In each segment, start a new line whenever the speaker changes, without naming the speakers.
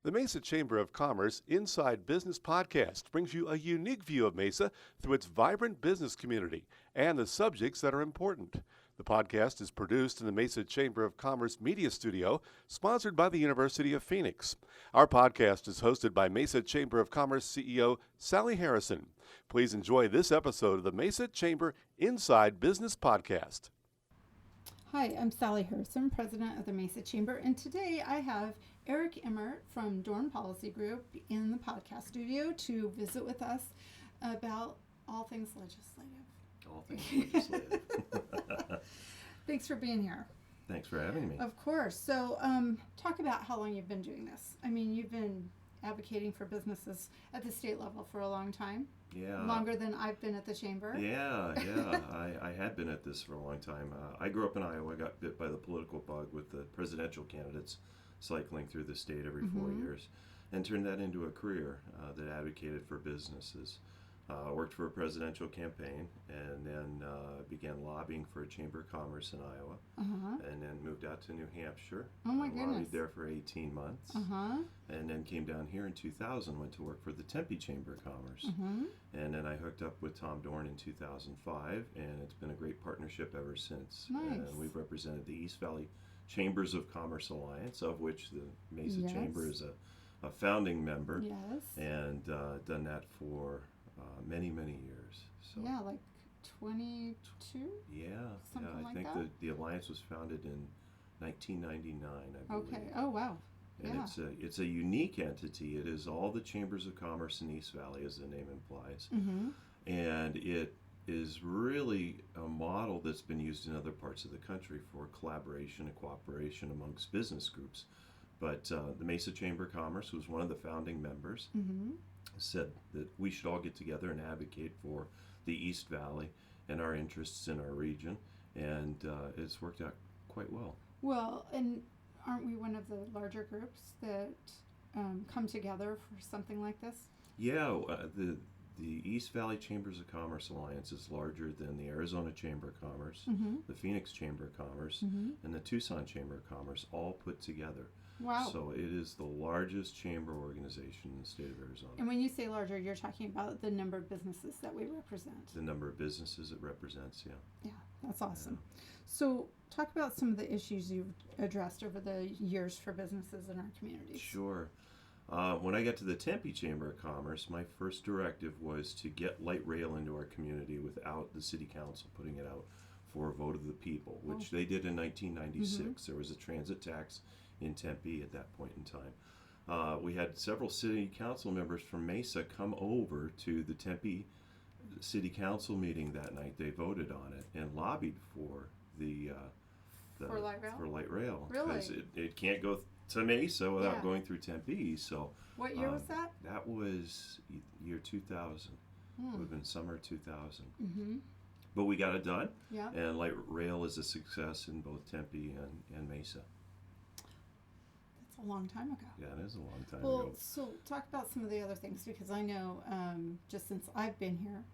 The Mesa Chamber of Commerce Inside Business Podcast brings you a unique view of Mesa through its vibrant business community and the subjects that are important. The podcast is produced in the Mesa Chamber of Commerce Media Studio, sponsored by the University of Phoenix. Our podcast is hosted by Mesa Chamber of Commerce CEO Sally Harrison. Please enjoy this episode of the Mesa Chamber Inside Business Podcast.
Hi, I'm Sally Harrison, President of the Mesa Chamber, and today I have Eric Emmert from Dorn Policy Group in the podcast studio to visit with us about all things legislative.
All things legislative.
Thanks for being here.
Thanks for having me.
Of course. So, talk about how long you've been doing this. I mean, you've been advocating for businesses at the state level for a long time.
Yeah.
Longer than I've been at the chamber.
Yeah. I had been at this for a long time. I grew up in Iowa, got bit by the political bug with the presidential candidates cycling through the state every 4 years, and turned that into a career that advocated for businesses. Worked for a presidential campaign, and then began lobbying for a Chamber of Commerce in Iowa, and then moved out to New Hampshire.
Oh my goodness.
Lobbied there for 18 months, and then came down here in 2000, went to work for the Tempe Chamber of Commerce. And then I hooked up with Tom Dorn in 2005, and it's been a great partnership ever since.
Nice.
And we've represented the East Valley Chambers of Commerce Alliance, of which the Mesa Chamber is a founding member.
Yes.
And done that for many years. So
Yeah, like 22? Something
I
like
think
that?
the alliance was founded in 1999, I believe.
Okay. Oh, wow.
And
Yeah.
it's a unique entity. It is all the chambers of commerce in East Valley, as the name implies, and it is really a model that's been used in other parts of the country for collaboration and cooperation amongst business groups. But the Mesa Chamber of Commerce was one of the founding members. Said that we should all get together and advocate for the East Valley and our interests in our region, and it's worked out quite well.
Well, and aren't we one of the larger groups that come together for something like this?
Yeah, the East Valley Chambers of Commerce Alliance is larger than the Arizona Chamber of Commerce, the Phoenix Chamber of Commerce, and the Tucson Chamber of Commerce all put together.
Wow.
So it is the largest chamber organization in the state of Arizona.
And when you say larger, you're talking about the number of businesses that we represent.
The number of businesses it represents, yeah.
Yeah, that's awesome. So talk about some of the issues you've addressed over the years for businesses in our communities.
Sure. When I got to the Tempe Chamber of Commerce, my first directive was to get light rail into our community without the city council putting it out for a vote of the people, which they did in 1996. There was a transit tax in Tempe at that point in time. We had several city council members from Mesa come over to the Tempe city council meeting that night. They voted on it and lobbied for
For light rail?
For light rail.
Really?
Because it can't go to Mesa without
Yeah.
going through Tempe. So
What year was that?
That was year 2000. It would have been summer 2000. But we got it done.
Yeah.
And light rail is a success in both Tempe and Mesa.
That's a long time ago.
Yeah, it is a long time
Well,
ago.
so talk about some of the other things, because I know just since I've been here,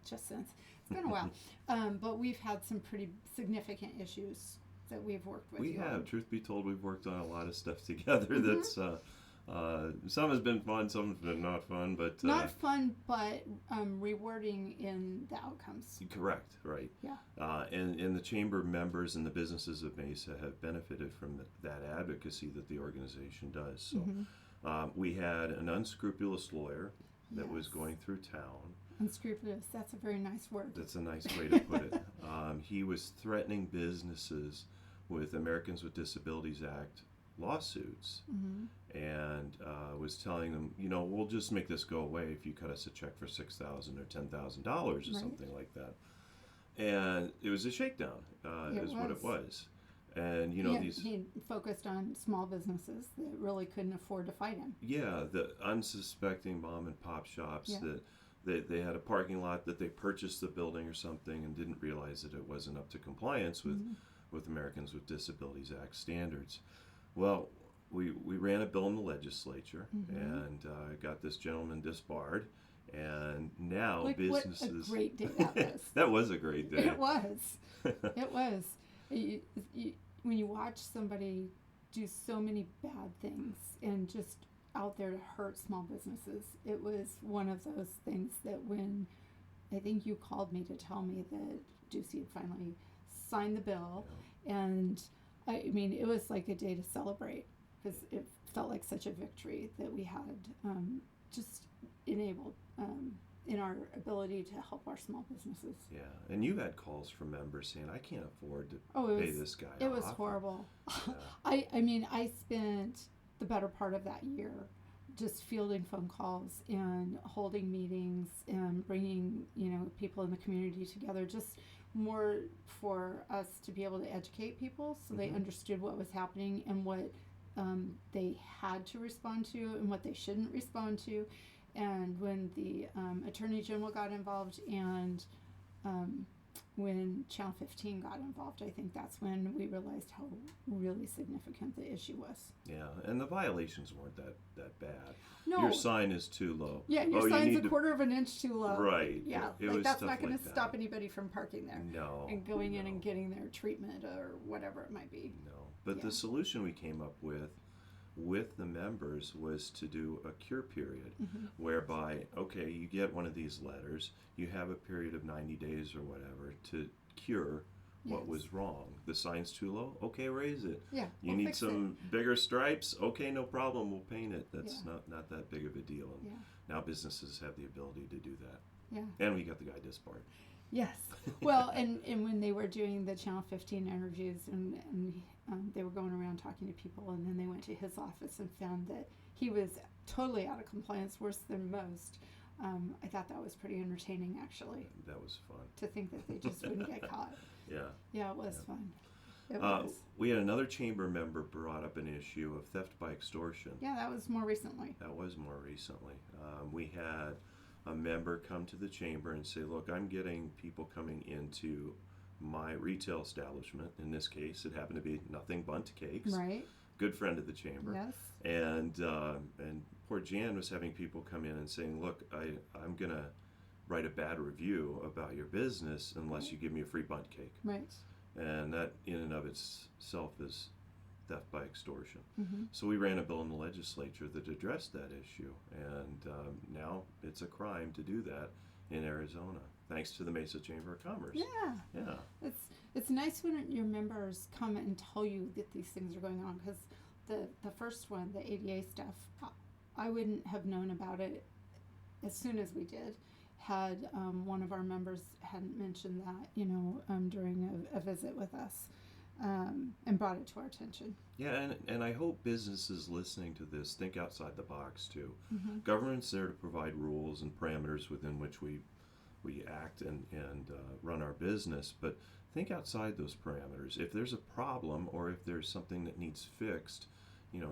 it's been a while, but we've had some pretty significant issues that we've worked with.
We
you
have.
on.
Truth be told, we've worked on a lot of stuff together. That's some has been fun, some has been not fun, but
Not fun, but rewarding in the outcomes.
correct, right?
Yeah.
And the chamber members and the businesses of Mesa have benefited from that advocacy that the organization does. So we had an unscrupulous lawyer that was going through town.
Unscrupulous, that's a very nice word.
That's a nice way to put it. He was threatening businesses with Americans with Disabilities Act lawsuits, and was telling them, we'll just make this go away if you cut us a check for $6,000 or $10,000 or something like that. And it was a shakedown, what it was. And
he focused on small businesses that really couldn't afford to fight him.
Yeah, the unsuspecting mom and pop shops that they had a parking lot that they purchased the building or something and didn't realize that it wasn't up to compliance with Americans with Disabilities Act standards. Well, we ran a bill in the legislature and got this gentleman disbarred, and now businesses.
What a great day that was.
That was a great day.
It was. It was. When you watch somebody do so many bad things and just out there to hurt small businesses. It was one of those things that when I think you called me to tell me that Ducey had finally signed the bill, and I mean, it was like a day to celebrate because it felt like such a victory that we had just enabled in our ability to help our small businesses.
Yeah, and you had calls from members saying, I can't afford to pay this guy
It
off.
was horrible.
Yeah.
I mean, I spent the better part of that year just fielding phone calls and holding meetings and bringing, people in the community together, just more for us to be able to educate people so they understood what was happening and what they had to respond to and what they shouldn't respond to. And when the Attorney General got involved and when Channel 15 got involved, I think that's when we realized how really significant the issue was.
Yeah, and the violations weren't that bad.
No.
Your sign is too low.
Yeah, your sign's a quarter of an inch too low.
Right.
Yeah,
It was
that's
stuff
not going
like
to stop anybody from parking there.
No.
And going in and getting their treatment or whatever it might be.
No. But the solution we came up with the members was to do a cure period whereby, okay, you get one of these letters, you have a period of 90 days or whatever to cure what was wrong. The sign's too low? Okay, raise it.
Yeah,
you need some bigger stripes? Okay, no problem, we'll paint it. That's not that big of a deal. And now businesses have the ability to do that.
Yeah.
And we got the guy disbarred.
Yes. Well, and when they were doing the Channel 15 interviews and they were going around talking to people, and then they went to his office and found that he was totally out of compliance, worse than most. I thought that was pretty entertaining, actually.
That was fun.
To think that they just wouldn't get caught.
Yeah.
Yeah, it was fun. It was.
We had another chamber member brought up an issue of theft by extortion.
Yeah, that was more recently.
That was more recently. We had a member come to the chamber and say, look, I'm getting people coming into my retail establishment. In this case, it happened to be Nothing Bundt Cakes.
Right.
Good friend of the chamber.
Yes.
And poor Jan was having people come in and saying, look, I'm going to write a bad review about your business unless you give me a free bundt cake.
Right.
And that in and of itself is theft by extortion. So we ran a bill in the legislature that addressed that issue, and now it's a crime to do that in Arizona, thanks to the Mesa Chamber of Commerce.
Yeah. It's nice when your members come and tell you that these things are going on, because the first one, the ADA stuff, I wouldn't have known about it as soon as we did had one of our members hadn't mentioned that during a visit with us. And brought it to our attention.
Yeah, and I hope businesses listening to this think outside the box too. Government's there to provide rules and parameters within which we act and run our business, but think outside those parameters. If there's a problem or if there's something that needs fixed,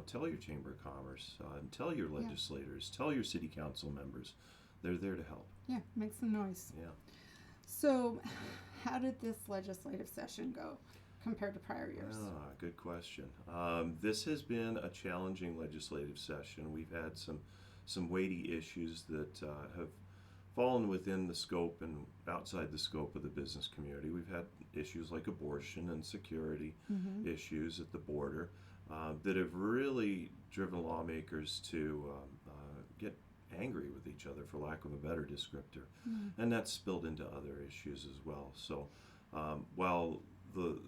tell your Chamber of Commerce, tell your legislators, tell your city council members. They're there to help.
Yeah, make some noise.
Yeah.
So, how did this legislative session go compared to prior years?
Good question. This has been a challenging legislative session. We've had some weighty issues that have fallen within the scope and outside the scope of the business community. We've had issues like abortion and security issues at the border that have really driven lawmakers to get angry with each other, for lack of a better descriptor. And that's spilled into other issues as well. So while the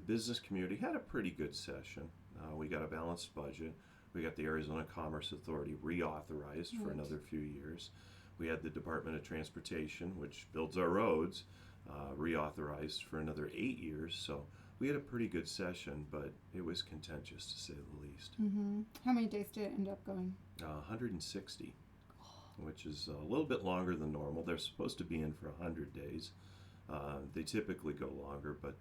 business community had a pretty good session. We got a balanced budget. We got the Arizona Commerce Authority reauthorized for another few years. We had the Department of Transportation, which builds our roads, reauthorized for another 8 years. So we had a pretty good session, but it was contentious to say the least.
How many days did it end up going?
160, which is a little bit longer than normal. They're supposed to be in for 100 days. They typically go longer, but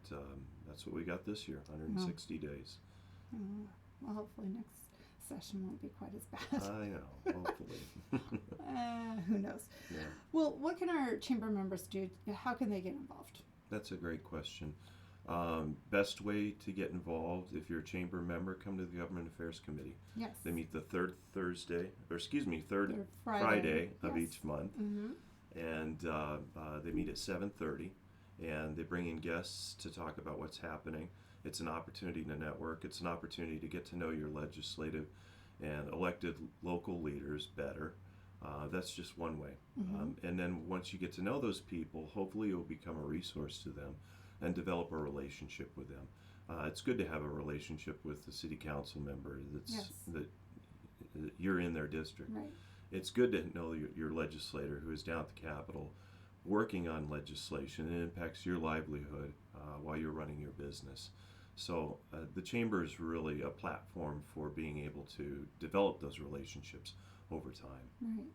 that's what we got this year, 160 days.
Well, hopefully next session won't be quite as bad.
I know, hopefully.
Who knows?
Yeah.
Well, what can our chamber members do? How can they get involved?
That's a great question. Best way to get involved, if you're a chamber member, come to the Government Affairs Committee.
Yes.
They meet the third Friday of each month. And they meet at 7:30, and they bring in guests to talk about what's happening. It's an opportunity to network. It's an opportunity to get to know your legislative and elected local leaders better. That's just one way. And then once you get to know those people, hopefully you'll become a resource to them and develop a relationship with them. It's good to have a relationship with the city council member that you're in their district.
Right.
It's good to know your legislator who is down at the Capitol working on legislation and impacts your livelihood while you're running your business. So the chamber is really a platform for being able to develop those relationships over time.
Right.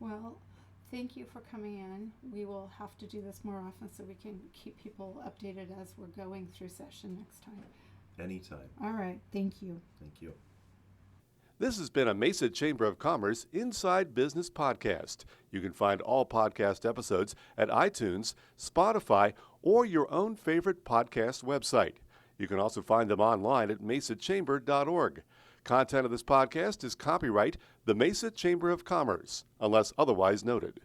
Well, thank you for coming in. We will have to do this more often so we can keep people updated as we're going through session next time.
Anytime.
All right. Thank you.
Thank you.
This has been a Mesa Chamber of Commerce Inside Business podcast. You can find all podcast episodes at iTunes, Spotify, or your own favorite podcast website. You can also find them online at mesachamber.org. Content of this podcast is copyright the Mesa Chamber of Commerce, unless otherwise noted.